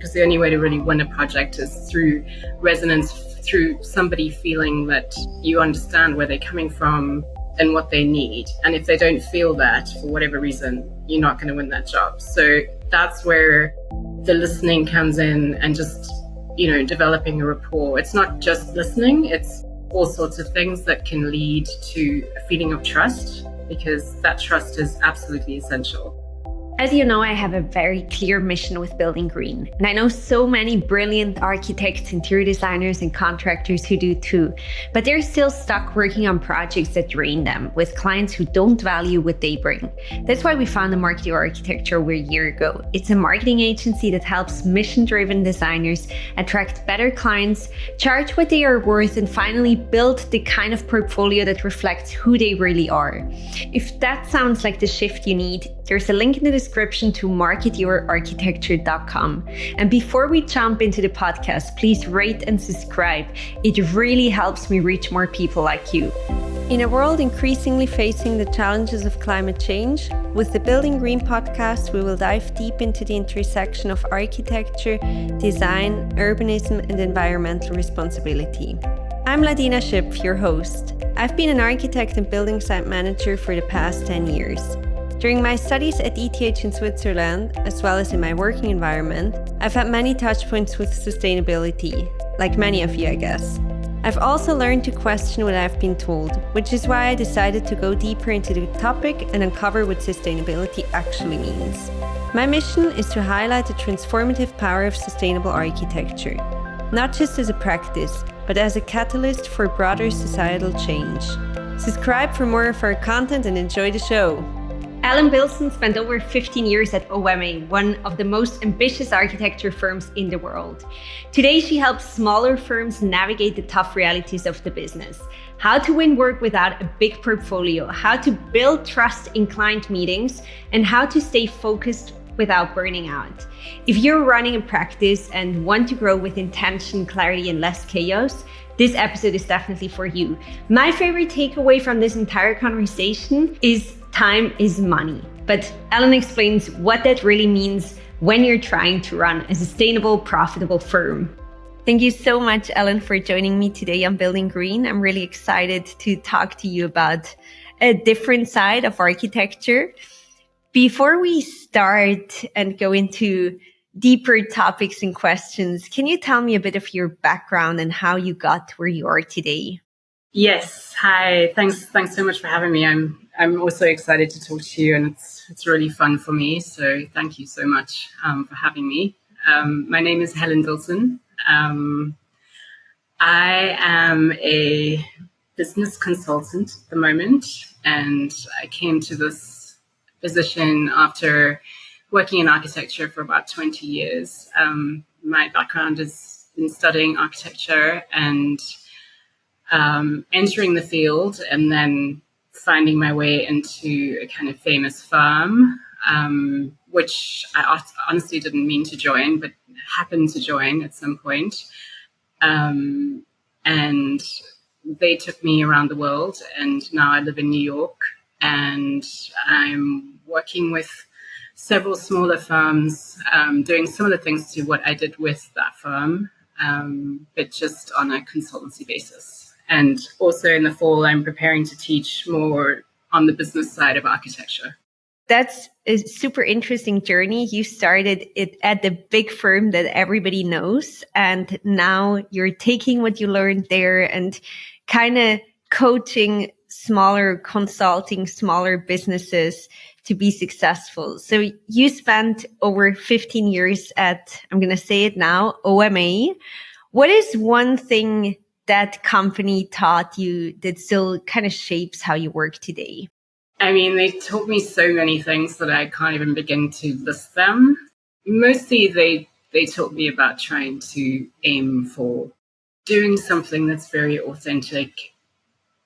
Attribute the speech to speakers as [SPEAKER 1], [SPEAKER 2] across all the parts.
[SPEAKER 1] because the only way to really win a project is through resonance, through somebody feeling that you understand where they're coming from and what they need. And if they don't feel that for whatever reason, you're not going to win that job. So that's where the listening comes in, and just, developing a rapport. It's not just listening, it's all sorts of things that can lead to a feeling of trust, because that trust is absolutely essential.
[SPEAKER 2] As you know, I have a very clear mission with Building Green, and I know so many brilliant architects, interior designers, and contractors who do too, but they're still stuck working on projects that drain them, with clients who don't value what they bring. That's why we founded Market Your Architecture a year ago. It's a marketing agency that helps mission-driven designers attract better clients, charge what they are worth, and finally build the kind of portfolio that reflects who they really are. If that sounds like the shift you need, there's a link in the description to marketyourarchitecture.com. And before we jump into the podcast, please rate and subscribe. It really helps me reach more people like you.
[SPEAKER 3] In a world increasingly facing the challenges of climate change, with the Building Green podcast, we will dive deep into the intersection of architecture, design, urbanism, and environmental responsibility. I'm Ladina, your host. I've been an architect and building site manager for the past 10 years. During my studies at ETH in Switzerland, as well as in my working environment, I've had many touchpoints with sustainability, like many of you, I guess. I've also learned to question what I've been told, which is why I decided to go deeper into the topic and uncover what sustainability actually means. My mission is to highlight the transformative power of sustainable architecture, not just as a practice, but as a catalyst for broader societal change. Subscribe for more of our content and enjoy the show.
[SPEAKER 2] Helen Billson spent over 15 years at OMA, one of the most ambitious architecture firms in the world. Today, she helps smaller firms navigate the tough realities of the business. How to win work without a big portfolio, how to build trust in client meetings, and how to stay focused without burning out. If you're running a practice and want to grow with intention, clarity, and less chaos, this episode is definitely for you. My favorite takeaway from this entire conversation is time is money. But Helen explains what that really means when you're trying to run a sustainable, profitable firm. Thank you so much, Helen, for joining me today on Building Green. I'm really excited to talk to you about a different side of architecture. Before we start and go into deeper topics and questions, can you tell me a bit of your background and how you got to where you are today?
[SPEAKER 1] Yes. Hi. Thanks so much for having me. I'm also excited to talk to you, and it's really fun for me. So thank you so much for having me. My name is Helen Billson. I am a business consultant at the moment, and I came to this position after working in architecture for about 20 years. My background is in studying architecture and entering the field, and then finding my way into a kind of famous firm, which I honestly didn't mean to join, but happened to join at some point. And they took me around the world, and now I live in New York, and I'm working with several smaller firms, doing similar things to what I did with that firm, but just on a consultancy basis. And also in the fall, I'm preparing to teach more on the business side of architecture.
[SPEAKER 2] That's a super interesting journey. You started it at the big firm that everybody knows, and now you're taking what you learned there and kind of coaching consulting smaller businesses to be successful. So you spent over 15 years at, I'm going to say it now, OMA. What is one thing that company taught you that still kind of shapes how you work today?
[SPEAKER 1] I mean, they taught me so many things that I can't even begin to list them. Mostly they taught me about trying to aim for doing something that's very authentic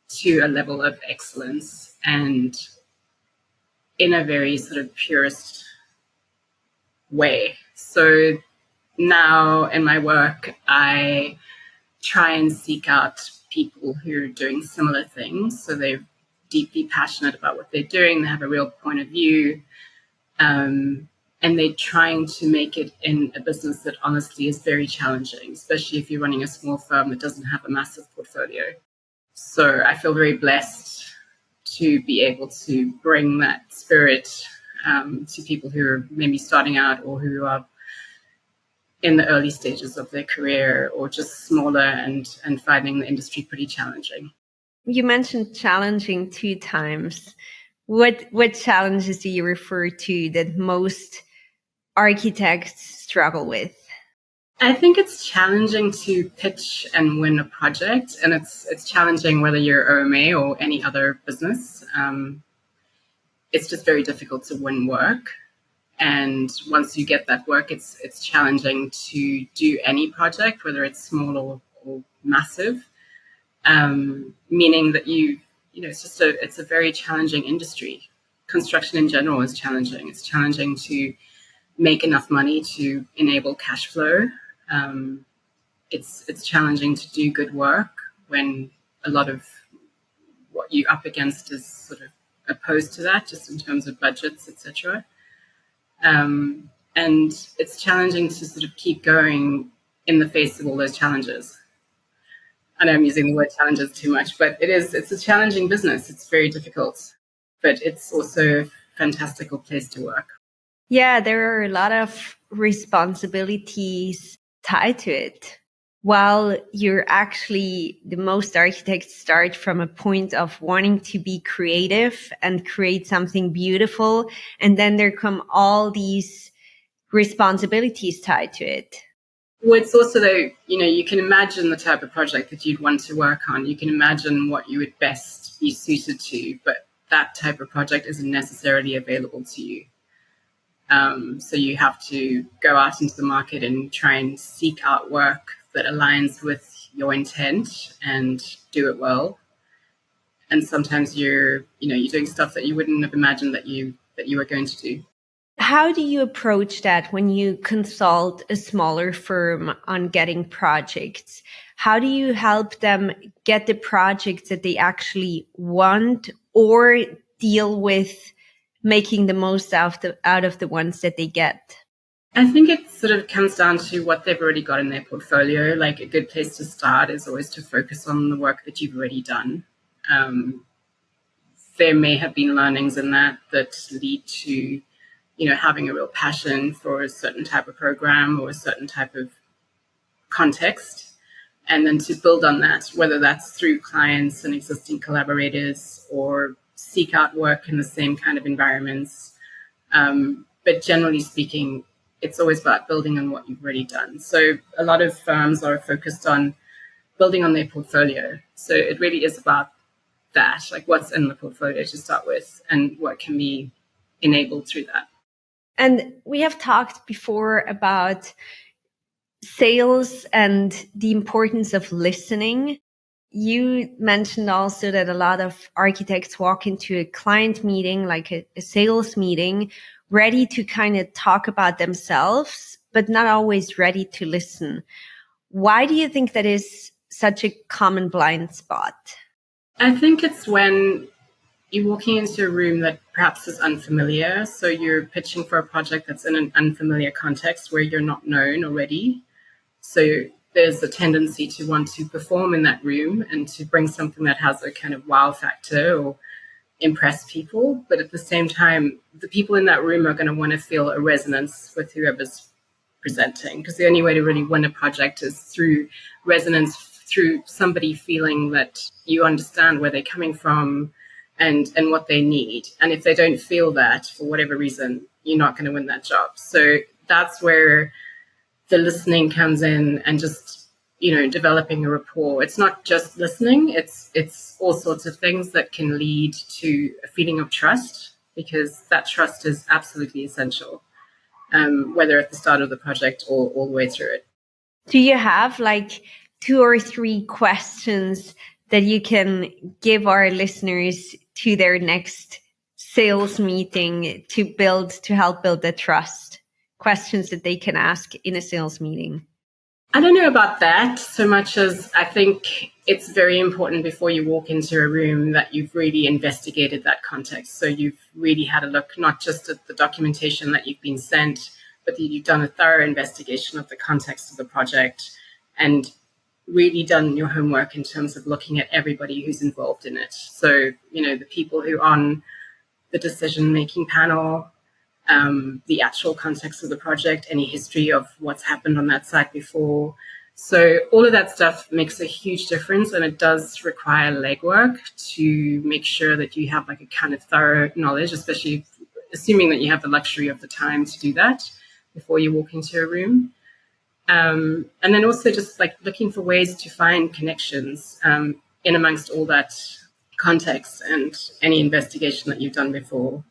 [SPEAKER 1] to a level of excellence and in a very sort of purist way. So now in my work, I try and seek out people who are doing similar things. So they're deeply passionate about what they're doing. They have a real point of view. and they're trying to make it in a business that honestly is very challenging, especially if you're running a small firm that doesn't have a massive portfolio. So I feel very blessed to be able to bring that spirit to people who are maybe starting out or who are in the early stages of their career or just smaller and finding the industry pretty challenging.
[SPEAKER 3] You mentioned challenging 2 times. What challenges do you refer to that most architects struggle with?
[SPEAKER 1] I think it's challenging to pitch and win a project, and it's challenging whether you're OMA or any other business. It's just very difficult to win work, and once you get that work, it's challenging to do any project, whether it's small or massive. Meaning that it's a very challenging industry. Construction in general is challenging. It's challenging to make enough money to enable cash flow. It's challenging to do good work when a lot of what you're up against is sort of opposed to that, just in terms of budgets, etc. And it's challenging to sort of keep going in the face of all those challenges. I know I'm using the word challenges too much, but it's a challenging business. It's very difficult, but it's also a fantastical place to work.
[SPEAKER 3] Yeah, there are a lot of responsibilities tied to it. While most architects start from a point of wanting to be creative and create something beautiful, and then there come all these responsibilities tied to it.
[SPEAKER 1] Well, it's also, though, you can imagine the type of project that you'd want to work on. You can imagine what you would best be suited to, but that type of project isn't necessarily available to you. So you have to go out into the market and try and seek out work that aligns with your intent and do it well. And sometimes you're doing stuff that you wouldn't have imagined that you were going to do.
[SPEAKER 3] How do you approach that when you consult a smaller firm on getting projects? How do you help them get the projects that they actually want, or deal with making the most out of the ones that they get?
[SPEAKER 1] I think it sort of comes down to what they've already got in their portfolio. Like, a good place to start is always to focus on the work that you've already done. There may have been learnings in that lead to having a real passion for a certain type of program or a certain type of context, and then to build on that, whether that's through clients and existing collaborators or seek out work in the same kind of environments. But generally speaking, it's always about building on what you've already done. So a lot of firms are focused on building on their portfolio. So it really is about that, like what's in the portfolio to start with and what can be enabled through that.
[SPEAKER 3] And we have talked before about sales and the importance of listening. You mentioned also that a lot of architects walk into a client meeting, like a sales meeting, ready to kind of talk about themselves, but not always ready to listen. Why do you think that is such a common blind spot?
[SPEAKER 1] I think it's when you're walking into a room that perhaps is unfamiliar. So you're pitching for a project that's in an unfamiliar context where you're not known already. So there's a tendency to want to perform in that room and to bring something that has a kind of wow factor or impress people. But at the same time, the people in that room are going to want to feel a resonance with whoever's presenting, because the only way to really win a project is through resonance, through somebody feeling that you understand where they're coming from and what they need. And if they don't feel that for whatever reason, you're not going to win that job. So that's where the listening comes in, and just, developing a rapport. It's not just listening. It's all sorts of things that can lead to a feeling of trust, because that trust is absolutely essential, whether at the start of the project or all the way through it.
[SPEAKER 3] Do you have like 2 or 3 questions that you can give our listeners to their next sales meeting to help build the trust? Questions that they can ask in a sales meeting?
[SPEAKER 1] I don't know about that so much as I think it's very important before you walk into a room that you've really investigated that context. So you've really had a look, not just at the documentation that you've been sent, but that you've done a thorough investigation of the context of the project and really done your homework in terms of looking at everybody who's involved in it. So, the people who are on the decision-making panel, the actual context of the project, any history of what's happened on that site before. So all of that stuff makes a huge difference, and it does require legwork to make sure that you have like a kind of thorough knowledge, especially assuming that you have the luxury of the time to do that before you walk into a room. And then also just like looking for ways to find connections in amongst all that context and any investigation that you've done before.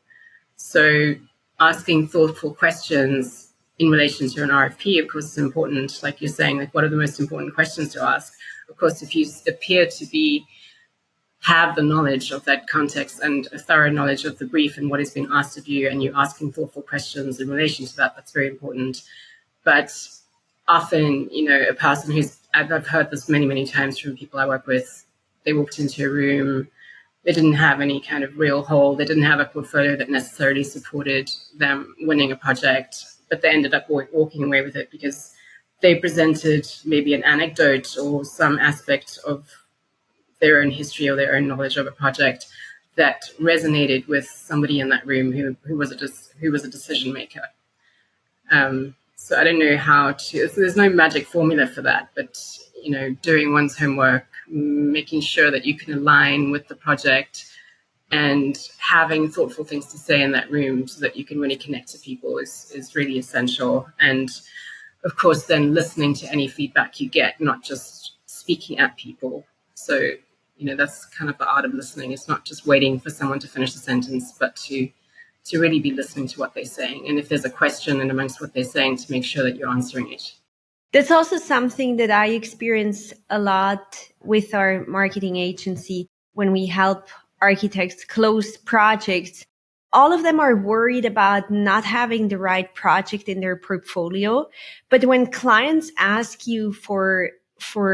[SPEAKER 1] So asking thoughtful questions in relation to an RFP, of course, is important. Like you're saying, like, what are the most important questions to ask? Of course, if you appear to have the knowledge of that context and a thorough knowledge of the brief and what is being asked of you, and you're asking thoughtful questions in relation to that, that's very important. But often, a person I've heard this many, many times from people I work with, they walked into a room, they didn't have any kind of real hold, they didn't have a portfolio that necessarily supported them winning a project, but they ended up walking away with it because they presented maybe an anecdote or some aspect of their own history or their own knowledge of a project that resonated with somebody in that room who was a decision maker. So I don't know how to. There's no magic formula for that, but doing one's homework, making sure that you can align with the project, and having thoughtful things to say in that room so that you can really connect to people is really essential. And of course, then listening to any feedback you get, not just speaking at people. So, that's kind of the art of listening. It's not just waiting for someone to finish a sentence, but to really be listening to what they're saying. And if there's a question in amongst what they're saying, to make sure that you're answering it.
[SPEAKER 3] That's also something that I experience a lot with our marketing agency when we help architects close projects. All of them are worried about not having the right project in their portfolio. But when clients ask you for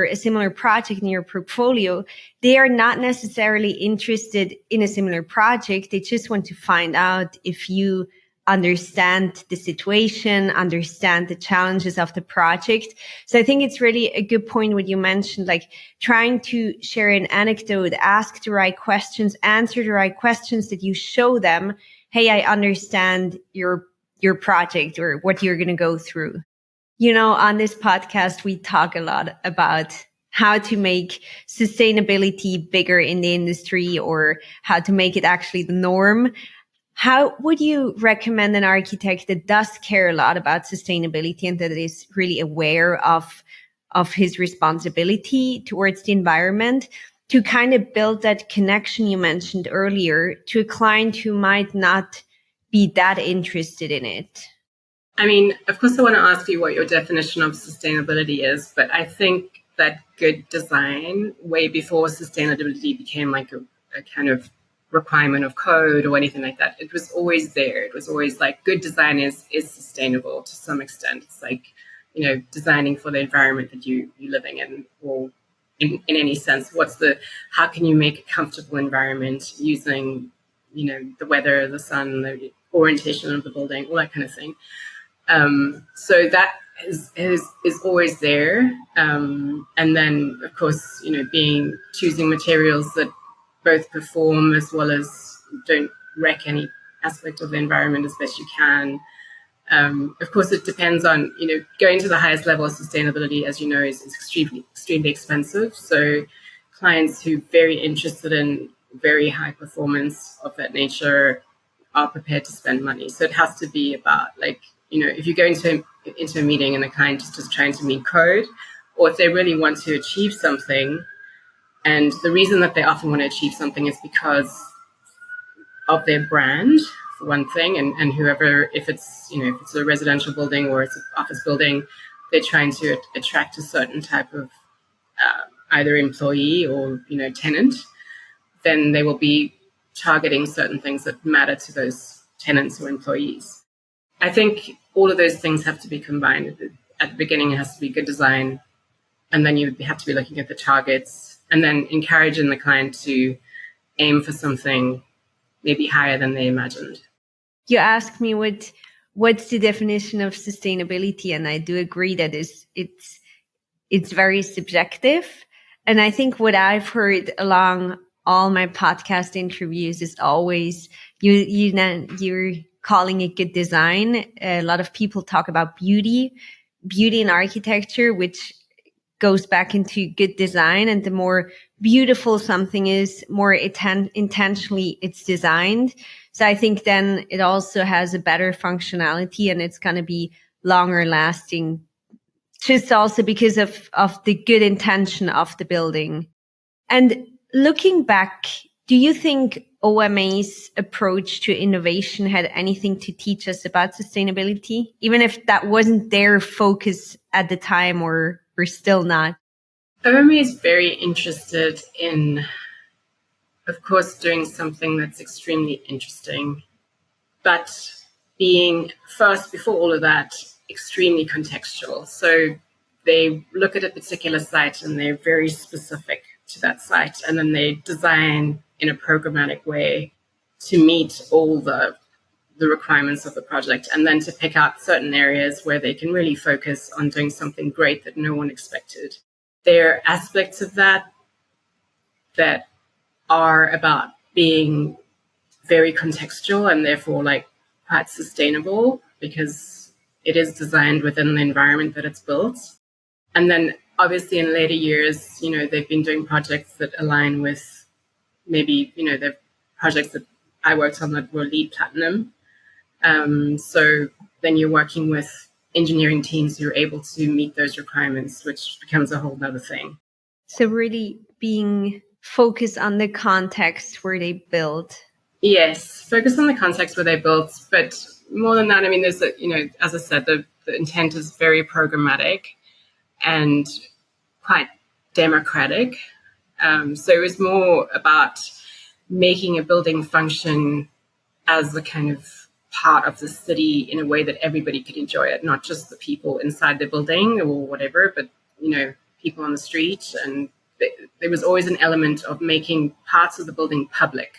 [SPEAKER 3] a similar project in your portfolio, they are not necessarily interested in a similar project. They just want to find out if you understand the situation, understand the challenges of the project. So I think it's really a good point what you mentioned, like trying to share an anecdote, ask the right questions, answer the right questions that you show them, hey, I understand your project or what you're going to go through. On this podcast, we talk a lot about how to make sustainability bigger in the industry or how to make it actually the norm. How would you recommend an architect that does care a lot about sustainability and that is really aware of his responsibility towards the environment to kind of build that connection you mentioned earlier to a client who might not be that interested in it?
[SPEAKER 1] I mean, of course, I want to ask you what your definition of sustainability is, but I think that good design, way before sustainability became like a kind of requirement of code or anything like that, it was always there. It was always like good design is sustainable to some extent. It's like, designing for the environment that you're living in, or in any sense, how can you make a comfortable environment using, the weather, the sun, the orientation of the building, all that kind of thing. So that is always there. And then, of course, choosing materials that both perform as well as don't wreck any aspect of the environment as best you can. Of course, it depends on, going to the highest level of sustainability, as you know, is extremely, extremely expensive. So clients who are very interested in very high performance of that nature are prepared to spend money. So it has to be about if you go into a meeting and the client is just trying to meet code, or if they really want to achieve something, and the reason that they often want to achieve something is because of their brand, for one thing, and whoever, if it's a residential building or it's an office building, they're trying to attract a certain type of either employee or tenant, then they will be targeting certain things that matter to those tenants or employees. I think all of those things have to be combined. At the beginning, it has to be good design, and then you have to be looking at the targets and then encouraging the client to aim for something maybe higher than they imagined.
[SPEAKER 2] You asked me what's the definition of sustainability, and I do agree that it's very subjective. And I think what I've heard along all my podcast interviews is always you're calling it good design. A lot of people talk about beauty in architecture, which goes back into good design. And the more beautiful something is, more intentionally it's designed. So I think then it also has a better functionality, and it's going to be longer lasting, just also because of the good intention of the building. And looking back, do you think OMA's approach to innovation had anything to teach us about sustainability, even if that wasn't their focus at the time or still not?
[SPEAKER 1] OMA is very interested in, of course, doing something that's extremely interesting, but being first, before all of that, extremely contextual. So they look at a particular site and they're very specific to that site, and then they design in a programmatic way to meet all the requirements of the project, and then to pick out certain areas where they can really focus on doing something great that no one expected. There are aspects of that are about being very contextual and therefore like quite sustainable, because it is designed within the environment that it's built. And then obviously in later years, they've been doing projects that align with maybe, the projects that I worked on that were LEED Platinum. So then you're working with engineering teams who are able to meet those requirements, which becomes a whole other thing.
[SPEAKER 2] So really being focused on the context where they build.
[SPEAKER 1] Yes, focus on the context where they built, but more than that, I mean, there's as I said, the intent is very programmatic and quite democratic. So it was more about making a building function as a kind of part of the city in a way that everybody could enjoy it, not just the people inside the building or whatever, but, people on the street. And there was always an element of making parts of the building public,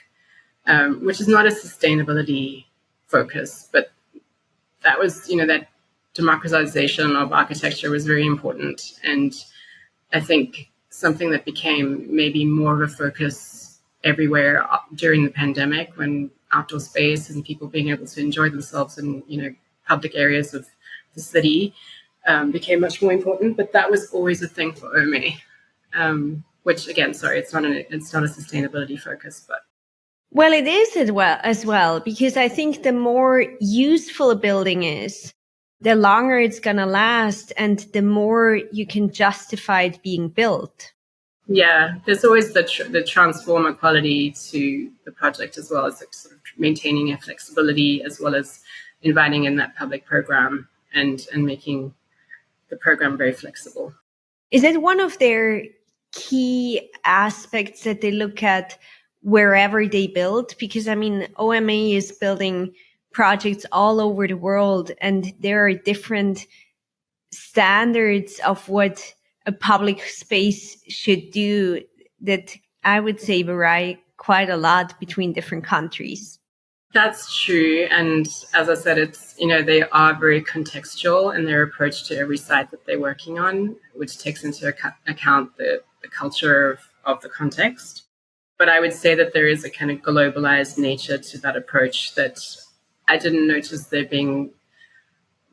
[SPEAKER 1] which is not a sustainability focus, but that was, that democratization of architecture was very important. And I think something that became maybe more of a focus everywhere during the pandemic, when outdoor space and people being able to enjoy themselves in, public areas of the city became much more important. But that was always a thing for OMA, which again, sorry, it's not a sustainability focus, but.
[SPEAKER 2] Well, it is as well, because I think the more useful a building is, the longer it's going to last and the more you can justify it being built.
[SPEAKER 1] Yeah, there's always the transformer quality to the project, as well as sort of maintaining a flexibility, as well as inviting in that public program and making the program very flexible.
[SPEAKER 2] Is it one of their key aspects that they look at wherever they build? Because I mean, OMA is building projects all over the world, and there are different standards of what a public space should do that I would say vary quite a lot between different countries.
[SPEAKER 1] That's true. And as I said, it's, they are very contextual in their approach to every site that they're working on, which takes into account the culture of the context. But I would say that there is a kind of globalized nature to that approach that I didn't notice there being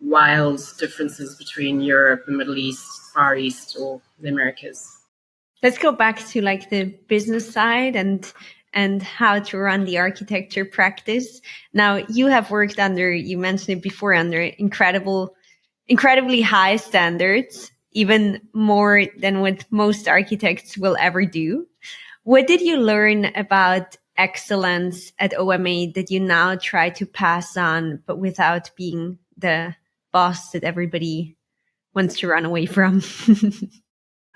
[SPEAKER 1] wild differences between Europe, the Middle East, Far East, or the Americas.
[SPEAKER 2] Let's go back to like the business side and how to run the architecture practice. Now, you have worked you mentioned it before, under incredibly high standards, even more than what most architects will ever do. What did you learn about excellence at OMA that you now try to pass on, but without being the boss that everybody wants to run away from?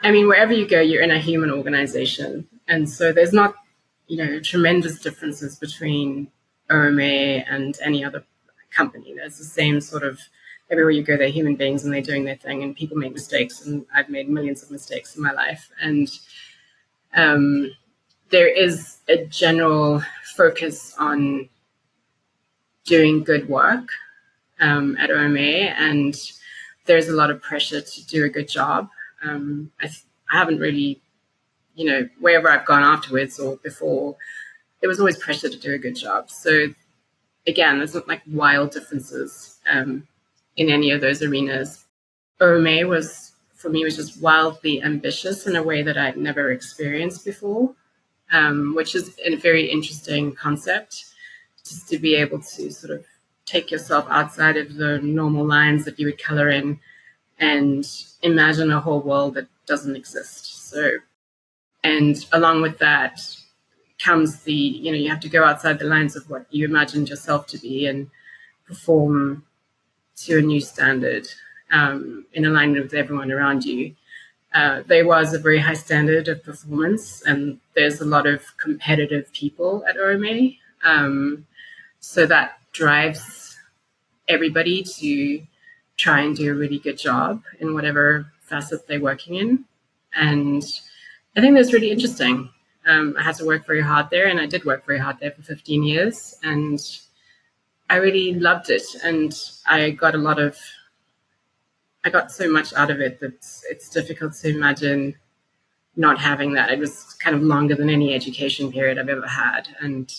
[SPEAKER 1] I mean, wherever you go, you're in a human organization. And so there's not, tremendous differences between OMA and any other company. There's the same sort of, everywhere you go, they're human beings and they're doing their thing, and people make mistakes. And I've made millions of mistakes in my life. And There is a general focus on doing good work at OMA, and there's a lot of pressure to do a good job. I haven't really, wherever I've gone afterwards or before, there was always pressure to do a good job. So again, there's not like wild differences in any of those arenas. OMA for me, was just wildly ambitious in a way that I'd never experienced before, which is a very interesting concept, just to be able to sort of take yourself outside of the normal lines that you would color in and imagine a whole world that doesn't exist. So, and along with that comes you have to go outside the lines of what you imagined yourself to be and perform to a new standard in alignment with everyone around you. There was a very high standard of performance, and there's a lot of competitive people at OMA. So that drives everybody to try and do a really good job in whatever facet they're working in. And I think that's really interesting. I had to work very hard there, and I did work very hard there for 15 years. And I really loved it. And I got so much out of it that it's difficult to imagine not having that. It was kind of longer than any education period I've ever had. And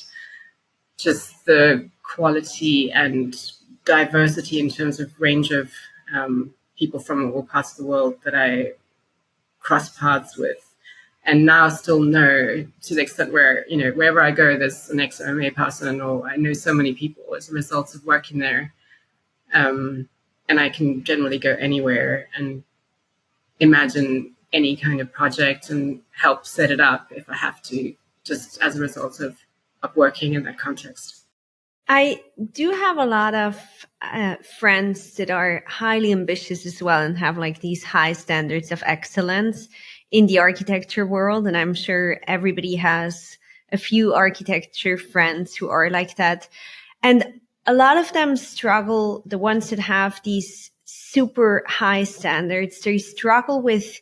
[SPEAKER 1] just the quality and diversity in terms of range of people from all parts of the world that I cross paths with, and now still know, to the extent where, wherever I go, there's an ex-OMA person, or I know so many people as a result of working there. And I can generally go anywhere and imagine any kind of project and help set it up if I have to, just as a result of working in that context.
[SPEAKER 3] I do have a lot of friends that are highly ambitious as well and have like these high standards of excellence in the architecture world. And I'm sure everybody has a few architecture friends who are like that. And a lot of them struggle, the ones that have these super high standards, they struggle with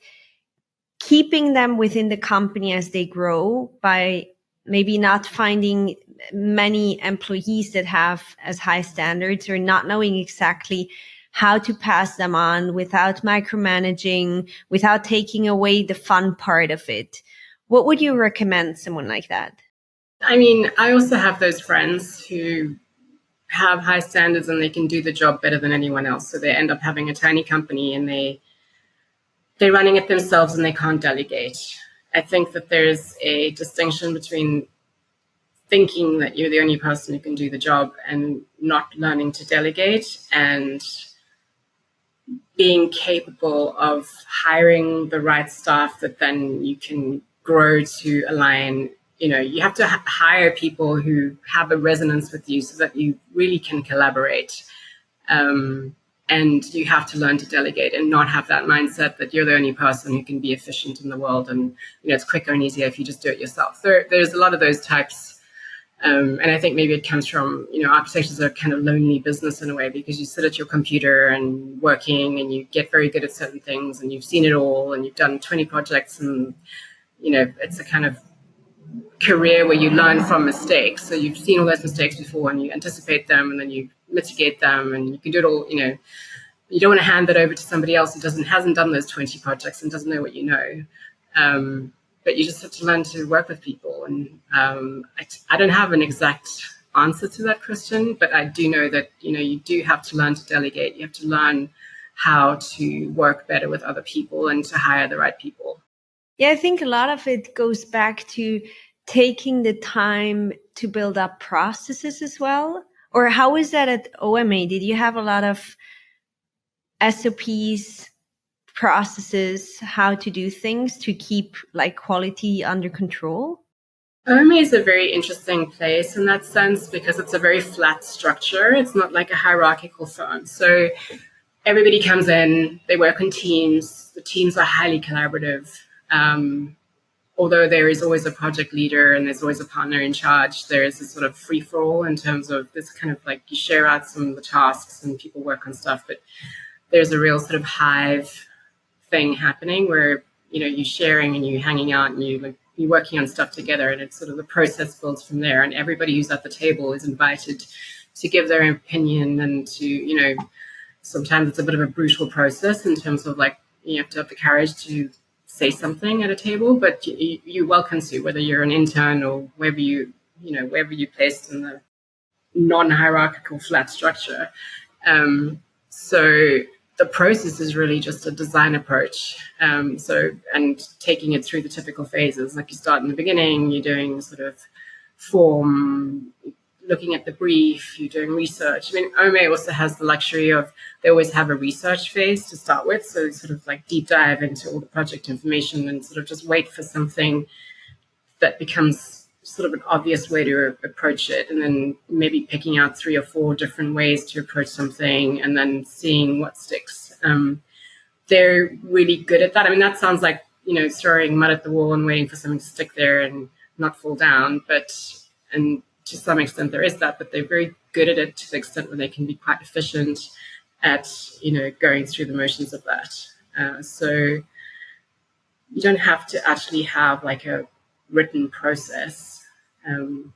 [SPEAKER 3] keeping them within the company as they grow by maybe not finding many employees that have as high standards, or not knowing exactly how to pass them on without micromanaging, without taking away the fun part of it. What would you recommend someone like that?
[SPEAKER 1] I mean, I also have those friends who have high standards and they can do the job better than anyone else. So they end up having a tiny company and they're running it themselves and they can't delegate. I think that there's a distinction between thinking that you're the only person who can do the job and not learning to delegate, and being capable of hiring the right staff that then you can grow to align. You have to hire people who have a resonance with you so that you really can collaborate. And you have to learn to delegate and not have that mindset that you're the only person who can be efficient in the world. And, it's quicker and easier if you just do it yourself. There's a lot of those types. And I think maybe it comes from, architecture is a kind of lonely business in a way, because you sit at your computer and working and you get very good at certain things and you've seen it all and you've done 20 projects and, it's a kind of career where you learn from mistakes. So you've seen all those mistakes before and you anticipate them and then you mitigate them and you can do it all. You don't want to hand that over to somebody else who hasn't done those 20 projects and doesn't know what you know. But you just have to learn to work with people. And I don't have an exact answer to that question, but I do know that, you do have to learn to delegate. You have to learn how to work better with other people and to hire the right people.
[SPEAKER 3] Yeah, I think a lot of it goes back to taking the time to build up processes as well. Or how is that at OMA? Did you have a lot of SOPs, processes, how to do things to keep like quality under control?
[SPEAKER 1] OMA is a very interesting place in that sense because it's a very flat structure. It's not like a hierarchical firm. So everybody comes in, they work in teams. The teams are highly collaborative. Although there is always a project leader and there's always a partner in charge, there is a sort of free-for-all in terms of this kind of like you share out some of the tasks and people work on stuff, but there's a real sort of hive thing happening where, you're sharing and you're hanging out and you you're working on stuff together, and it's sort of the process builds from there, and everybody who's at the table is invited to give their opinion and to, sometimes it's a bit of a brutal process in terms of like you have to have the courage to say something at a table, but you're welcome to, whether you're an intern or wherever you're placed in the non-hierarchical flat structure. So the process is really just a design approach. And taking it through the typical phases, like you start in the beginning, you're doing sort of form, looking at the brief, you're doing research. I mean, OMA also has the luxury of, they always have a research phase to start with. So sort of like deep dive into all the project information and sort of just wait for something that becomes sort of an obvious way to approach it. And then maybe picking out 3 or 4 different ways to approach something and then seeing what sticks. They're really good at that. I mean, that sounds like, throwing mud at the wall and waiting for something to stick there and not fall down. And to some extent there is that, but they're very good at it to the extent where they can be quite efficient at, going through the motions of that. So you don't have to actually have like a written process. You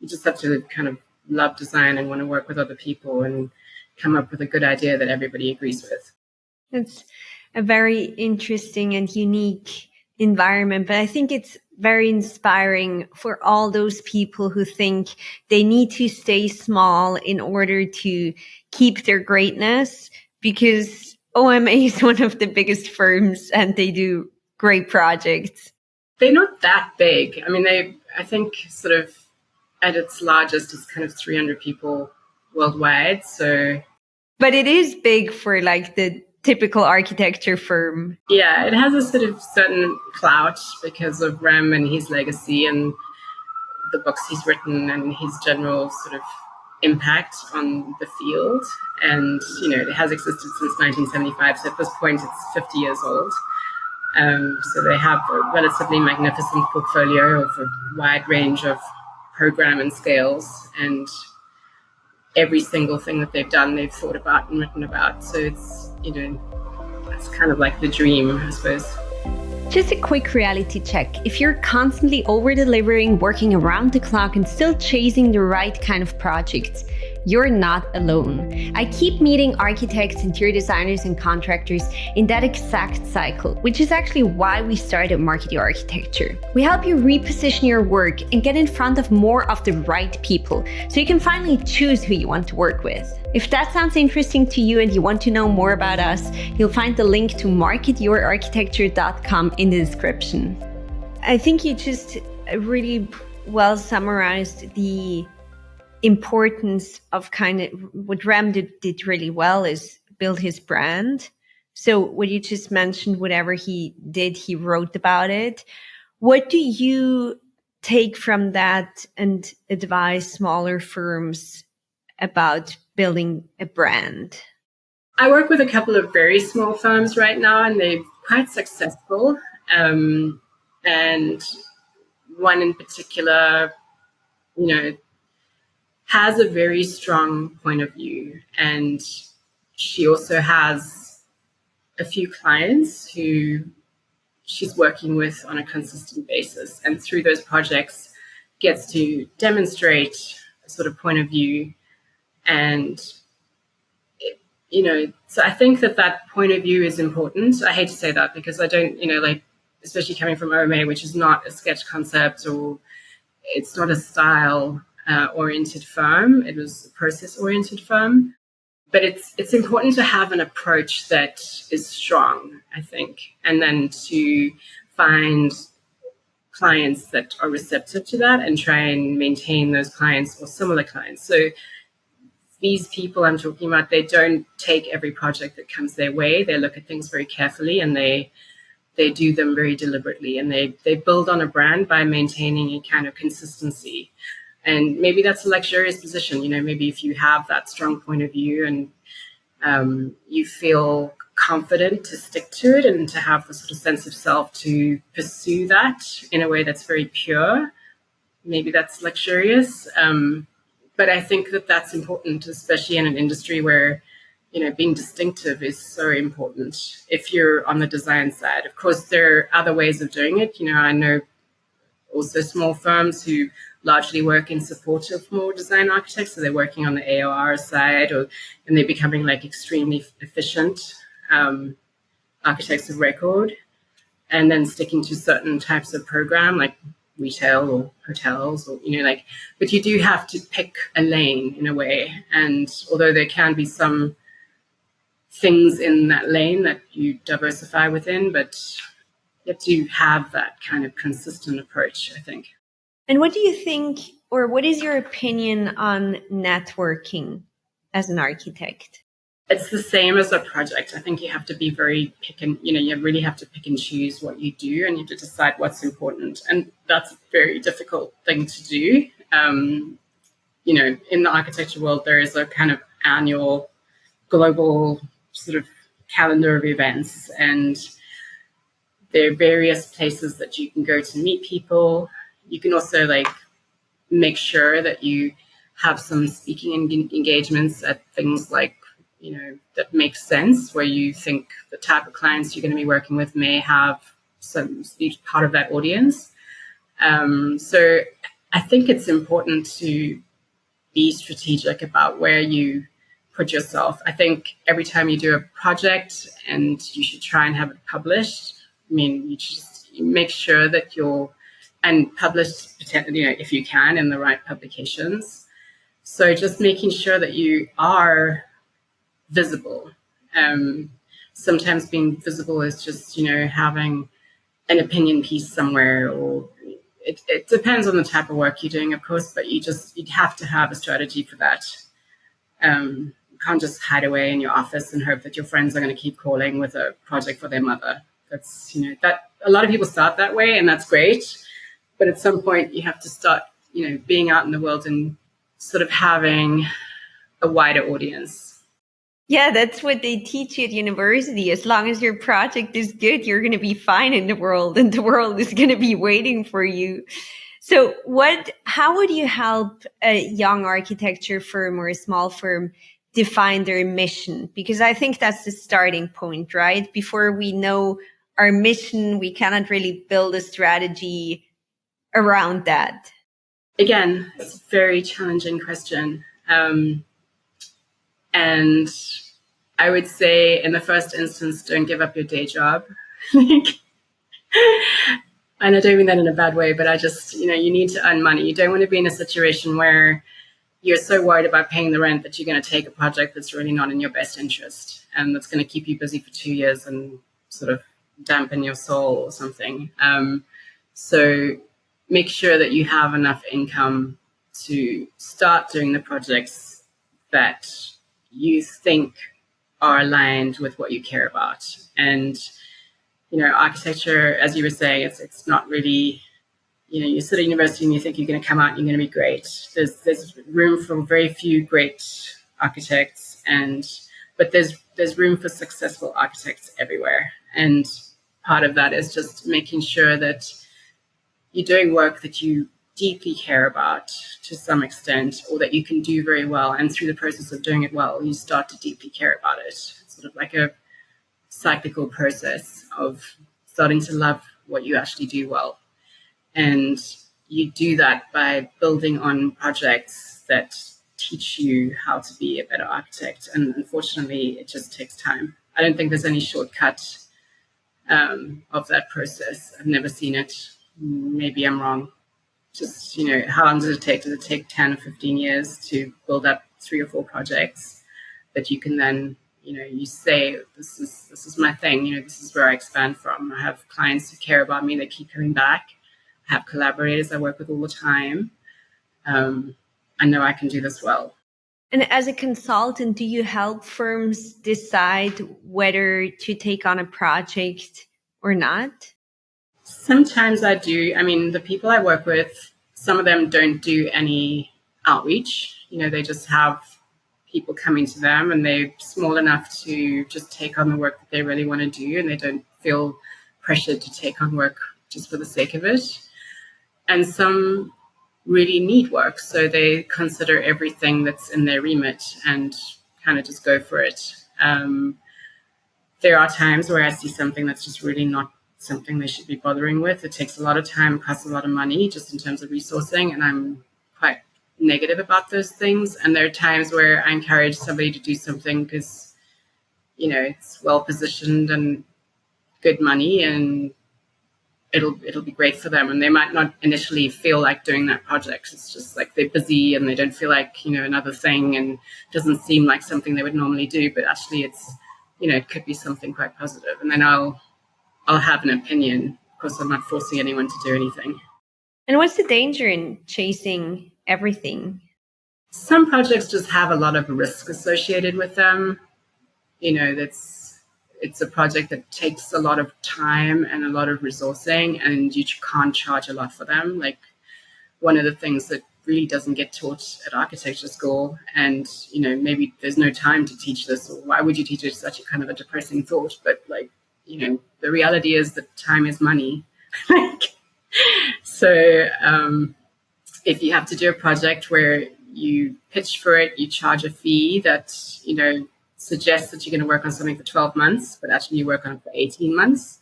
[SPEAKER 1] just have to kind of love design and want to work with other people and come up with a good idea that everybody agrees with.
[SPEAKER 2] It's a very interesting and unique environment, but I think it's very inspiring for all those people who think they need to stay small in order to keep their greatness, because OMA is one of the biggest firms and they do great projects.
[SPEAKER 1] They're not that big. I mean, I think sort of at its largest, it's kind of 300 people worldwide. So,
[SPEAKER 2] but it is big for like the typical architecture firm.
[SPEAKER 1] Yeah, it has a sort of certain clout because of Rem and his legacy and the books he's written and his general sort of impact on the field. And, it has existed since 1975. So at this point, it's 50 years old. So they have a relatively magnificent portfolio of a wide range of program and scales, and every single thing that they've done, they've thought about and written about. So it's, it's kind of like the dream, I suppose.
[SPEAKER 2] Just a quick reality check. If you're constantly over-delivering, working around the clock, and still chasing the right kind of projects, you're not alone. I keep meeting architects, interior designers, and contractors in that exact cycle, which is actually why we started Market Your Architecture. We help you reposition your work and get in front of more of the right people, so you can finally choose who you want to work with. If that sounds interesting to you and you want to know more about us, you'll find the link to marketyourarchitecture.com in the description. I think you just really well summarized the importance of kind of what Rem did really well is build his brand. So what you just mentioned, whatever he did, he wrote about it. What do you take from that and advise smaller firms about building a brand?
[SPEAKER 1] I work with a couple of very small firms right now, and they're quite successful. And one in particular, has a very strong point of view. And she also has a few clients who she's working with on a consistent basis. And through those projects, gets to demonstrate a sort of point of view. And, so I think that point of view is important. I hate to say that because I don't, especially coming from OMA, which is not a sketch concept or it's not a style oriented firm. It was a process oriented firm. But it's important to have an approach that is strong, I think, and then to find clients that are receptive to that and try and maintain those clients or similar clients. So these people I'm talking about, they don't take every project that comes their way. They look at things very carefully and they do them very deliberately, and they build on a brand by maintaining a kind of consistency. And maybe that's a luxurious position. Maybe if you have that strong point of view and you feel confident to stick to it and to have the sort of sense of self to pursue that in a way that's very pure, maybe that's luxurious. But I think that that's important, especially in an industry where, being distinctive is so important if you're on the design side. Of course, there are other ways of doing it. I know also small firms who largely work in support of more design architects. So they're working on the AOR side, and they're becoming like extremely efficient architects of record, and then sticking to certain types of program like retail or hotels, or but you do have to pick a lane in a way. And although there can be some things in that lane that you diversify within, but you have to have that kind of consistent approach, I think.
[SPEAKER 2] And what do you think, or what is your opinion on networking as an architect?
[SPEAKER 1] It's the same as a project. I think you have to be very you really have to pick and choose what you do, and you have to decide what's important. And that's a very difficult thing to do. In the architecture world, there is a kind of annual global sort of calendar of events, and there are various places that you can go to meet people. You can also make sure that you have some speaking engagements at things like, that make sense, where you think the type of clients you're going to be working with may have be part of that audience. So I think it's important to be strategic about where you put yourself. I think every time you do a project, and you should try and have it published, you just make sure that and published, if you can, in the right publications. So just making sure that you are visible. Sometimes being visible is just, having an opinion piece somewhere, or it depends on the type of work you're doing, of course, but you'd have to have a strategy for that. You can't just hide away in your office and hope that your friends are going to keep calling with a project for their mother. That's, that a lot of people start that way, and that's great. But at some point you have to start, being out in the world and sort of having a wider audience.
[SPEAKER 2] Yeah, that's what they teach you at university. As long as your project is good, you're going to be fine in the world, and the world is going to be waiting for you. So how would you help a young architecture firm or a small firm define their mission? Because I think that's the starting point, right? Before we know our mission, we cannot really build a strategy around that.
[SPEAKER 1] Again, it's a very challenging question. And I would say, in the first instance, don't give up your day job. And I don't mean that in a bad way, but I just, you need to earn money. You don't want to be in a situation where you're so worried about paying the rent that you're going to take a project that's really not in your best interest, and that's going to keep you busy for 2 years and sort of dampen your soul or something. So make sure that you have enough income to start doing the projects that you think are aligned with what you care about. And, architecture, as you were saying, it's not really, you sit at university and you think you're going to come out and you're going to be great. There's room for very few great architects, but there's room for successful architects everywhere. And part of that is just making sure that you're doing work that you deeply care about to some extent, or that you can do very well. And through the process of doing it well, you start to deeply care about it. It's sort of like a cyclical process of starting to love what you actually do well. And you do that by building on projects that teach you how to be a better architect. And unfortunately, it just takes time. I don't think there's any shortcut of that process. I've never seen it. Maybe I'm wrong. Just, how long does it take? Does it take 10 or 15 years to build up 3 or 4 projects that you can then, you say, this is my thing, this is where I expand from. I have clients who care about me, they keep coming back. I have collaborators I work with all the time. I know I can do this well.
[SPEAKER 2] And as a consultant, do you help firms decide whether to take on a project or not?
[SPEAKER 1] Sometimes I do. I mean, the people I work with, some of them don't do any outreach. They just have people coming to them, and they're small enough to just take on the work that they really want to do, and they don't feel pressured to take on work just for the sake of it. And some really need work, so they consider everything that's in their remit and kind of just go for it. There are times where I see something that's just really not something they should be bothering with. It takes a lot of time, costs a lot of money just in terms of resourcing, and I'm quite negative about those things. And there are times where I encourage somebody to do something because, it's well positioned and good money, and it'll be great for them. And they might not initially feel like doing that project. It's just like they're busy and they don't feel like, another thing, and it doesn't seem like something they would normally do, but actually it's, it could be something quite positive. And then I'll have an opinion. Of course, I'm not forcing anyone to do anything.
[SPEAKER 2] And what's the danger in chasing everything?
[SPEAKER 1] Some projects just have a lot of risk associated with them. It's a project that takes a lot of time and a lot of resourcing, and you can't charge a lot for them. Like, one of the things that really doesn't get taught at architecture school, and maybe there's no time to teach this, or why would you teach it? It's such a kind of a depressing thought, but the reality is that time is money. So if you have to do a project where you pitch for it, you charge a fee that suggests that you're going to work on something for 12 months, but actually you work on it for 18 months,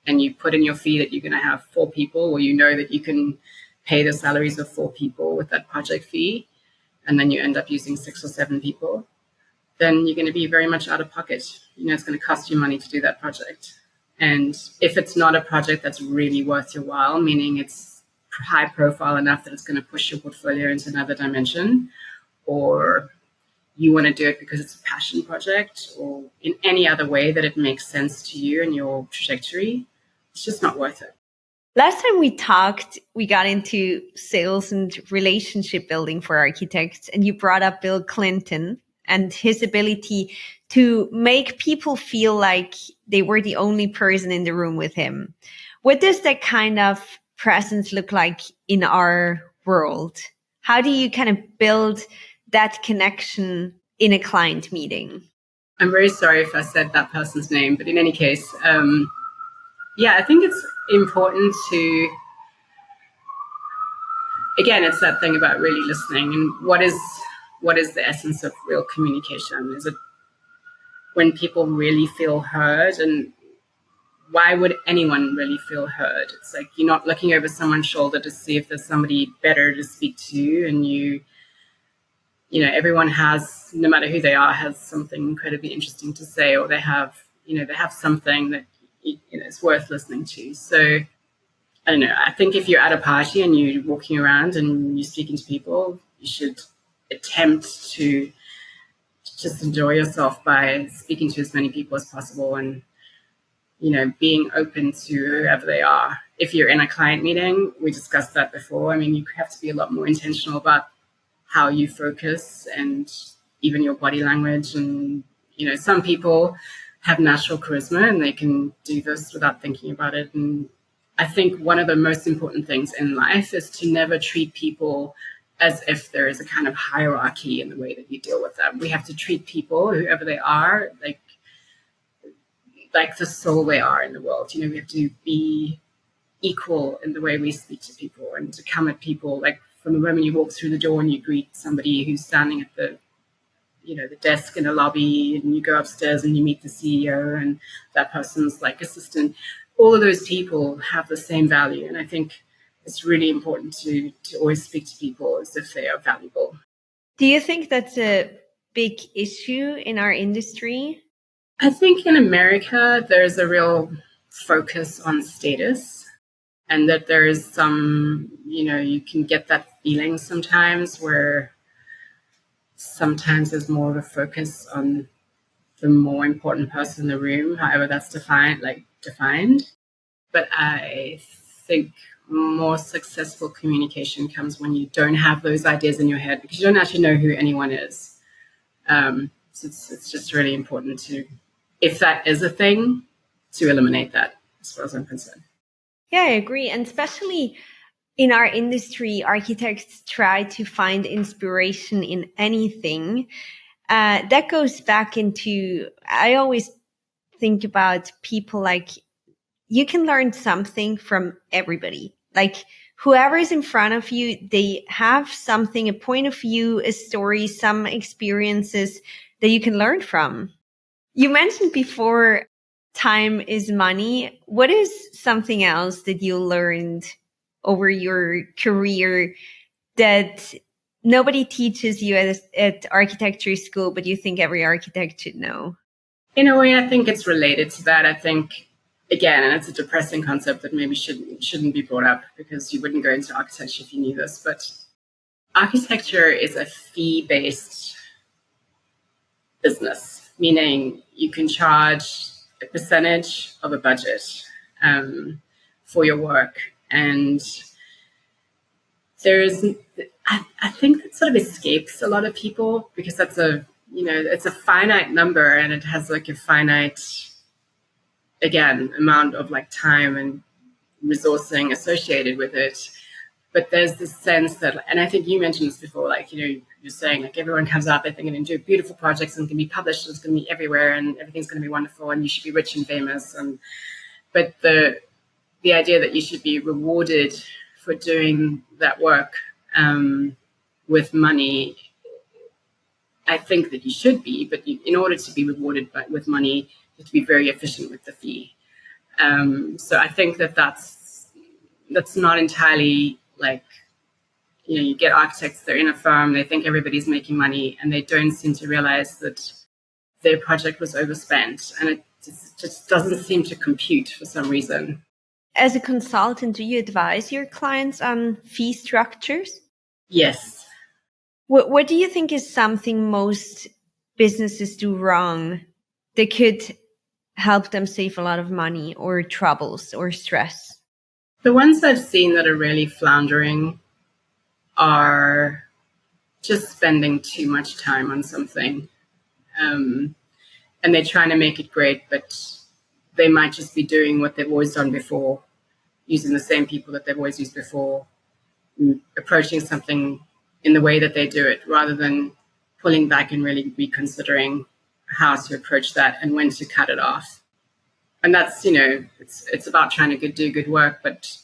[SPEAKER 1] and you put in your fee that you're going to have 4 people, or that you can pay the salaries of 4 people with that project fee, and then you end up using 6 or 7 people, then you're going to be very much out of pocket. It's going to cost you money to do that project. And if it's not a project that's really worth your while, meaning it's high profile enough that it's going to push your portfolio into another dimension, or you want to do it because it's a passion project, or in any other way that it makes sense to you and your trajectory, it's just not worth it.
[SPEAKER 2] Last time we talked, we got into sales and relationship building for architects, and you brought up Bill Clinton and his ability to make people feel like they were the only person in the room with him. What does that kind of presence look like in our world? How do you kind of build that connection in a client meeting?
[SPEAKER 1] I'm very sorry if I said that person's name, but in any case, I think it's important to, again, it's that thing about really listening. And what is the essence of real communication? Is it when people really feel heard? And why would anyone really feel heard? It's like you're not looking over someone's shoulder to see if there's somebody better to speak to, and everyone has, no matter who they are, has something incredibly interesting to say, or they have something that is worth listening to. So I don't know. I think if you're at a party and you're walking around and you're speaking to people, you should attempt to just enjoy yourself by speaking to as many people as possible, and being open to whoever they are. If you're in a client meeting, we discussed that before. I mean, you have to be a lot more intentional about how you focus and even your body language. And, some people have natural charisma and they can do this without thinking about it. And I think one of the most important things in life is to never treat people as if there is a kind of hierarchy in the way that you deal with them. We have to treat people, whoever they are, like the soul they are in the world. We have to be equal in the way we speak to people, and to come at people like from the moment you walk through the door and you greet somebody who's standing at the desk in a lobby, and you go upstairs and you meet the CEO and that person's assistant. All of those people have the same value. And I think it's really important to always speak to people as if they are valuable.
[SPEAKER 2] Do you think that's a big issue in our industry?
[SPEAKER 1] I think in America, there's a real focus on status, and that there is some, you can get that feeling sometimes where sometimes there's more of a focus on the more important person in the room, however that's defined. But I think more successful communication comes when you don't have those ideas in your head, because you don't actually know who anyone is. So it's just really important to, if that is a thing, to eliminate that, as far as I'm concerned.
[SPEAKER 2] Yeah, I agree. And especially in our industry, architects try to find inspiration in anything. That goes back into, I always think about people like, you can learn something from everybody. Like whoever is in front of you, they have something, a point of view, a story, some experiences that you can learn from. You mentioned before time is money. What is something else that you learned over your career that nobody teaches you at architecture school, but you think every architect should know?
[SPEAKER 1] In a way, I think it's related to that. I think, again, and it's a depressing concept that maybe shouldn't be brought up because you wouldn't go into architecture if you knew this, but architecture is a fee-based business, meaning you can charge a percentage of a budget for your work. And I think that sort of escapes a lot of people because that's it's a finite number and it has like a finite, again, amount of like time and resourcing associated with it. But there's this sense that, and I think you mentioned this before, like, you're saying like everyone comes out, they're thinking do beautiful projects and can be published, and it's going to be everywhere and everything's going to be wonderful and you should be rich and famous. But the idea that you should be rewarded for doing that work with money, I think that you should be, but in order to be rewarded with money, you have to be very efficient with the fee. So I think that's not entirely like, you get architects, they're in a firm, they think everybody's making money, and they don't seem to realize that their project was overspent, and it just doesn't seem to compute for some reason.
[SPEAKER 2] As a consultant, do you advise your clients on fee structures?
[SPEAKER 1] Yes.
[SPEAKER 2] What do you think is something most businesses do wrong that could help them save a lot of money or troubles or stress?
[SPEAKER 1] The ones I've seen that are really floundering are just spending too much time on something. And they're trying to make it great, but they might just be doing what they've always done before, using the same people that they've always used before, approaching something in the way that they do it, rather than pulling back and really reconsidering how to approach that and when to cut it off. And that's, it's about trying to do good work, but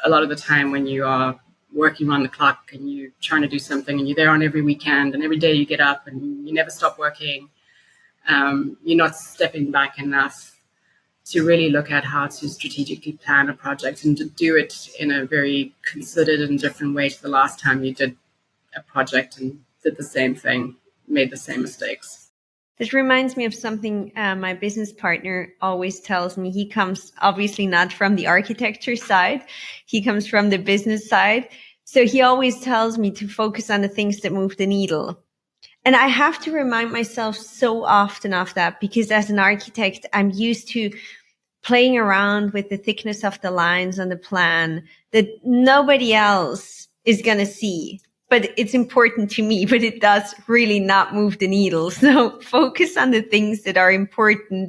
[SPEAKER 1] a lot of the time when you are working around the clock and you're trying to do something and you're there on every weekend and every day you get up and you never stop working, you're not stepping back enough to really look at how to strategically plan a project and to do it in a very considered and different way to the last time you did a project and did the same thing, made the same mistakes.
[SPEAKER 2] This reminds me of something my business partner always tells me. He comes obviously not from the architecture side. He comes from the business side. So he always tells me to focus on the things that move the needle. And I have to remind myself so often of that because as an architect, I'm used to playing around with the thickness of the lines on the plan that nobody else is going to see. But it's important to me, but it does really not move the needle. So focus on the things that are important.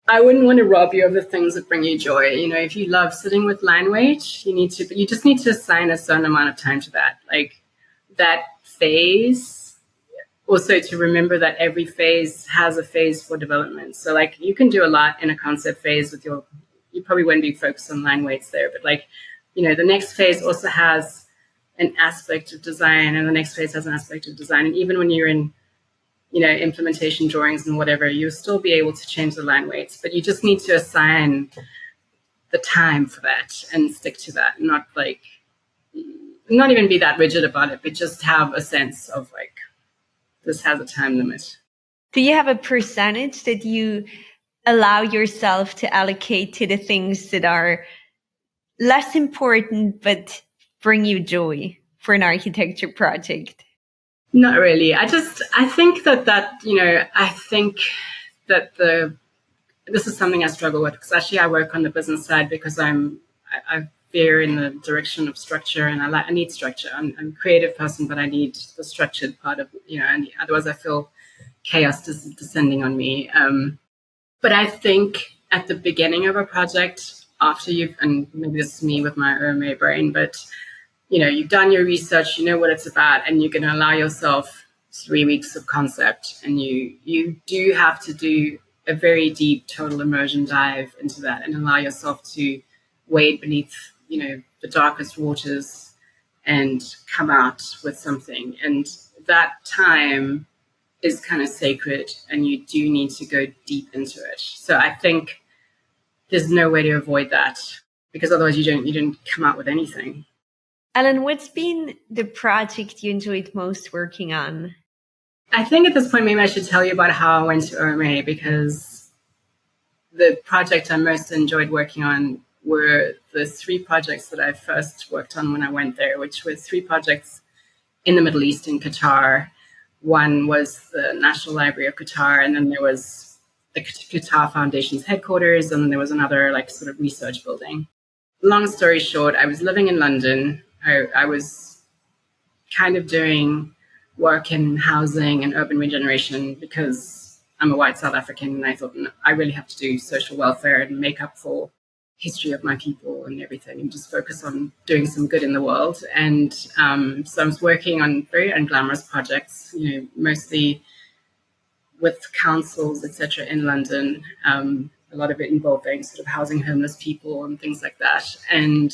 [SPEAKER 1] I wouldn't want to rob you of the things that bring you joy. If you love sitting with line weight, you just need to assign a certain amount of time to that. Like that phase, also to remember that every phase has a phase for development. So like you can do a lot in a concept phase with you probably wouldn't be focused on line weights there, but like, the next phase also has an aspect of design and the next phase has an aspect of design. And even when you're in, implementation drawings and whatever, you'll still be able to change the line weights, but you just need to assign the time for that and stick to that. Not even be that rigid about it, but just have a sense of like, this has a time limit.
[SPEAKER 2] Do you have a percentage that you allow yourself to allocate to the things that are less important, but bring you joy for an architecture project?
[SPEAKER 1] Not really. I think that this is something I struggle with because actually I work on the business side because I veer in the direction of structure and I need structure. I'm a creative person, but I need the structured part of, and otherwise I feel chaos descending on me. But I think at the beginning of a project, after and maybe this is me with my OMA brain, but you've done your research, you know what it's about, and you're going to allow yourself 3 weeks of concept. And you do have to do a very deep total immersion dive into that and allow yourself to wade beneath, the darkest waters and come out with something. And that time is kind of sacred and you do need to go deep into it. So I think there's no way to avoid that, because otherwise you don't come out with anything.
[SPEAKER 2] Ellen, what's been the project you enjoyed most working on?
[SPEAKER 1] I think at this point, maybe I should tell you about how I went to OMA, because the project I most enjoyed working on were the 3 projects that I first worked on when I went there, which were 3 projects in the Middle East, in Qatar. One was the National Library of Qatar, and then there was the Qatar Foundation's headquarters, and then there was another like sort of research building. Long story short, I was living in London. I was kind of doing work in housing and urban regeneration because I'm a white South African, and I thought, no, I really have to do social welfare and make up for history of my people and everything, and just focus on doing some good in the world. And so I was working on very unglamorous projects, mostly with councils, etc., in London. A lot of it involving sort of housing homeless people and things like that. And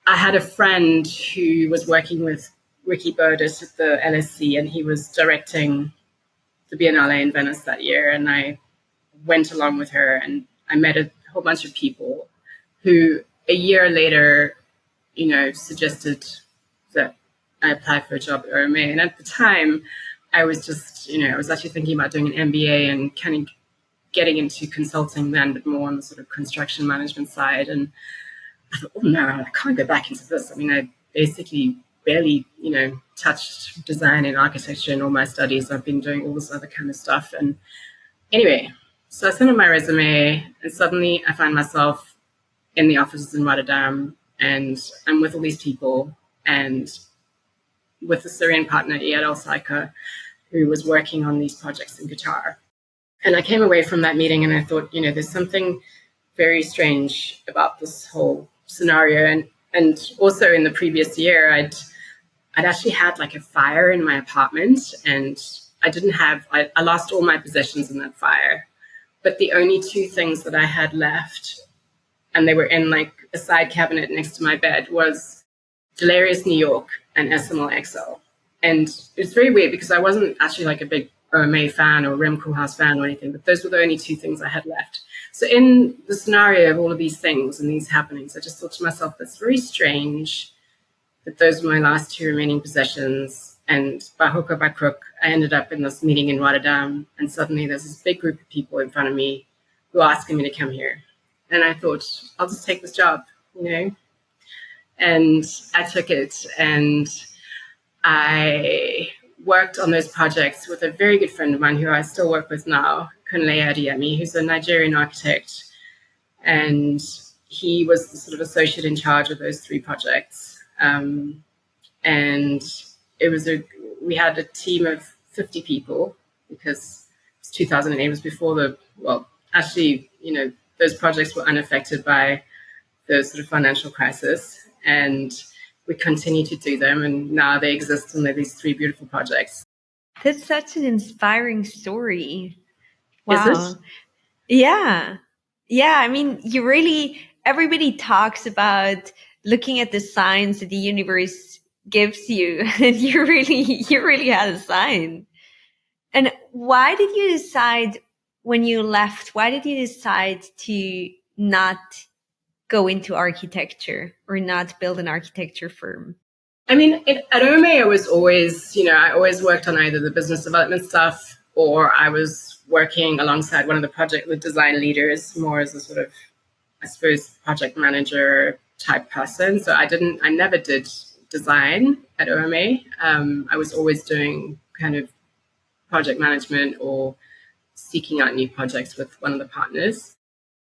[SPEAKER 1] I had a friend who was working with Ricky Burdett at the LSC, and he was directing the Biennale in Venice that year. And I went along with her, and I met a whole bunch of people who a year later, suggested that I apply for a job at OMA. And at the time, I was just, I was actually thinking about doing an MBA and kind of getting into consulting then, but more on the sort of construction management side. And I thought, oh no, I can't go back into this. I mean, I basically barely, touched design and architecture in all my studies. I've been doing all this other kind of stuff. And anyway, so I sent in my resume, and suddenly I find myself in the offices in Rotterdam, and I'm with all these people, and with a Syrian partner, Iyad al-Saika, who was working on these projects in Qatar. And I came away from that meeting and I thought, there's something very strange about this whole scenario. And also in the previous year, I'd actually had like a fire in my apartment, and I lost all my possessions in that fire. But the only 2 things that I had left, and they were in like a side cabinet next to my bed, was Delirious New York and SML-XL. And it's very weird because I wasn't actually like a big OMA fan or Rem Koolhaas fan or anything, but those were the only 2 things I had left. So in the scenario of all of these things and these happenings, I just thought to myself, that's very strange that those were my last 2 remaining possessions. And by hook or by crook, I ended up in this meeting in Rotterdam, and suddenly there's this big group of people in front of me who are asking me to come here. And I thought, I'll just take this job, And I took it, and I worked on those projects with a very good friend of mine who I still work with now, Kunle Adeyemi, who's a Nigerian architect. And he was the sort of associate in charge of those 3 projects. And we had a team of 50 people, because it was 2008, it was before those projects were unaffected by the sort of financial crisis. And we continue to do them, and now they exist, and they're these 3 beautiful projects.
[SPEAKER 2] That's such an inspiring story. Wow.
[SPEAKER 1] Is it?
[SPEAKER 2] Yeah. Yeah. I mean, everybody talks about looking at the signs that the universe gives you, and you really had a sign. And why did you decide when you left, why did you decide to not go into architecture or not build an architecture firm?
[SPEAKER 1] I mean, at OMA, I was always, I always worked on either the business development stuff, or I was working alongside one of the design leaders, more as a sort of, I suppose, project manager type person. So I never did design at OMA. I was always doing kind of project management or seeking out new projects with one of the partners.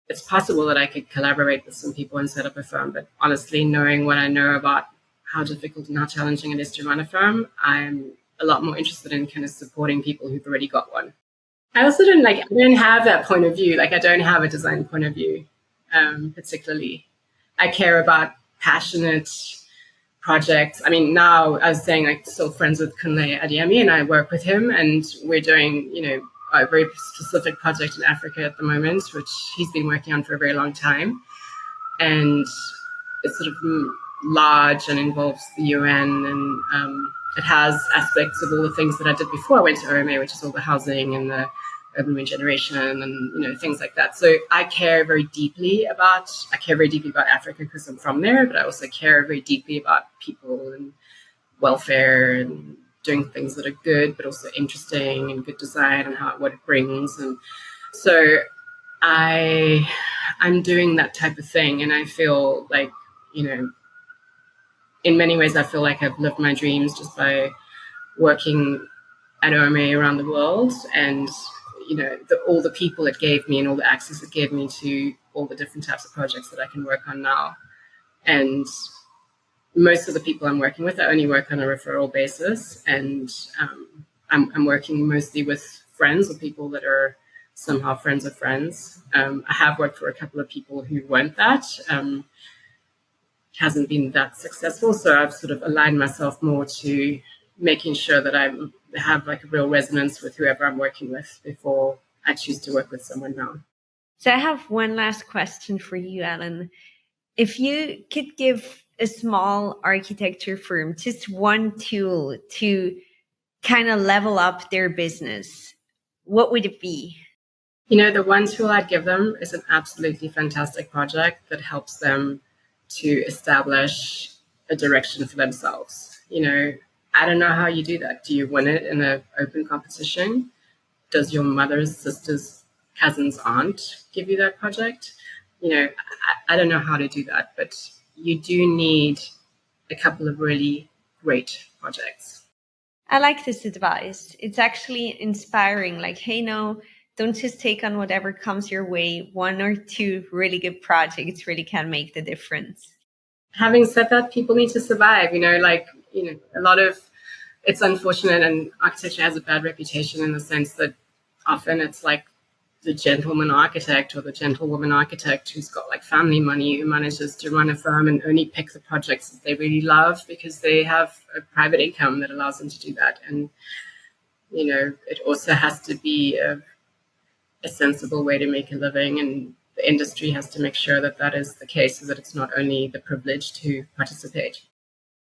[SPEAKER 1] It's possible that I could collaborate with some people and set up a firm, but honestly, knowing what I know about how difficult and how challenging it is to run a firm, I'm a lot more interested in kind of supporting people who've already got one. I also don't have that point of view. Like, I don't have a design point of view, particularly. I care about passionate projects. I mean, now I was saying, I'm still friends with Kunle Adeyemi, and I work with him, and we're doing, a very specific project in Africa at the moment, which he's been working on for a very long time. And it's sort of large and involves the UN, and it has aspects of all the things that I did before I went to OMA, which is all the housing and the urban regeneration and things like that. So I care very deeply about Africa because I'm from there, but I also care very deeply about people and welfare and doing things that are good but also interesting and good design and what it brings. And so I'm doing that type of thing, and I feel like, in many ways I feel like I've lived my dreams just by working at OMA around the world, and all the people it gave me and all the access it gave me to all the different types of projects that I can work on now. And most of the people I'm working with, I only work on a referral basis, and I'm working mostly with friends or people that are somehow friends of friends. I have worked for a couple of people who weren't that. Hasn't been that successful, so I've sort of aligned myself more to making sure that I have like a real resonance with whoever I'm working with before I choose to work with someone now.
[SPEAKER 2] So I have one last question for you, Ellen. If you could give a small architecture firm just one tool to kind of level up their business, what would it be?
[SPEAKER 1] The one tool I'd give them is an absolutely fantastic project that helps them to establish a direction for themselves. I don't know how you do that. Do you win it in an open competition? Does your mother's sister's cousin's aunt give you that project? I don't know how to do that, but you do need a couple of really great projects.
[SPEAKER 2] I like this advice. It's actually inspiring. Like, hey, no, don't just take on whatever comes your way. One or two really good projects really can make the difference.
[SPEAKER 1] Having said that, people need to survive, a lot of, it's unfortunate, and architecture has a bad reputation in the sense that often it's like the gentleman architect or the gentlewoman architect who's got like family money, who manages to run a firm and only pick the projects that they really love because they have a private income that allows them to do that. And, it also has to be a sensible way to make a living, and the industry has to make sure that that is the case, so that it's not only the privileged who participate.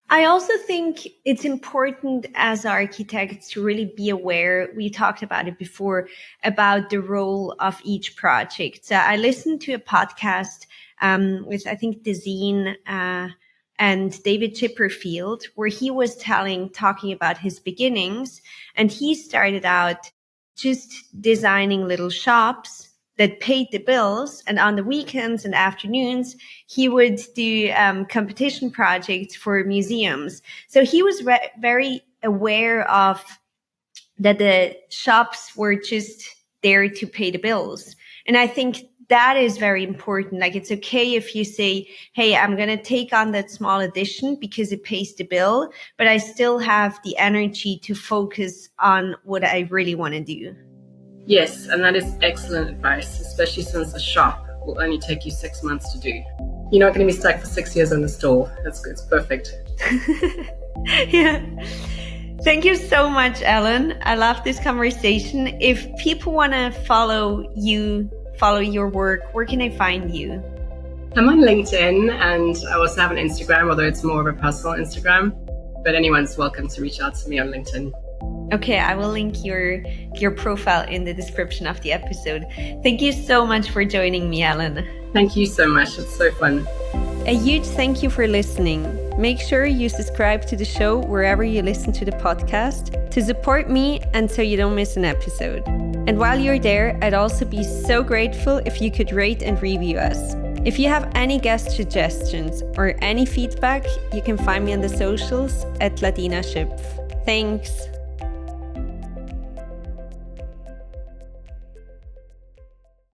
[SPEAKER 2] I also think it's important as architects to really be aware, we talked about it before, about the role of each project. So I listened to a podcast with, I think, Dezeen and David Chipperfield, where he was talking about his beginnings. And he started out just designing little shops that paid the bills. And on the weekends and afternoons, he would do competition projects for museums. So he was very aware of that the shops were just there to pay the bills. And I think that is very important. Like, it's okay if you say, hey, I'm going to take on that small addition because it pays the bill, but I still have the energy to focus on what I really want to do.
[SPEAKER 1] Yes, and that is excellent advice, especially since the shop will only take you 6 months to do. You're not going to be stuck for 6 years in the store. That's good. It's perfect.
[SPEAKER 2] Yeah. Thank you so much, Ellen. I love this conversation. If people want to follow you, follow your work, where can I find you?
[SPEAKER 1] I'm on LinkedIn, and I also have an Instagram, although it's more of a personal Instagram. But anyone's welcome to reach out to me on LinkedIn.
[SPEAKER 2] Okay, I will link your profile in the description of the episode. Thank you so much for joining me, Ellen.
[SPEAKER 1] Thank you so much. It's so fun.
[SPEAKER 3] A huge thank you for listening. Make sure you subscribe to the show wherever you listen to the podcast to support me and so you don't miss an episode. And while you're there, I'd also be so grateful if you could rate and review us. If you have any guest suggestions or any feedback, you can find me on the socials at Ladina. Thanks.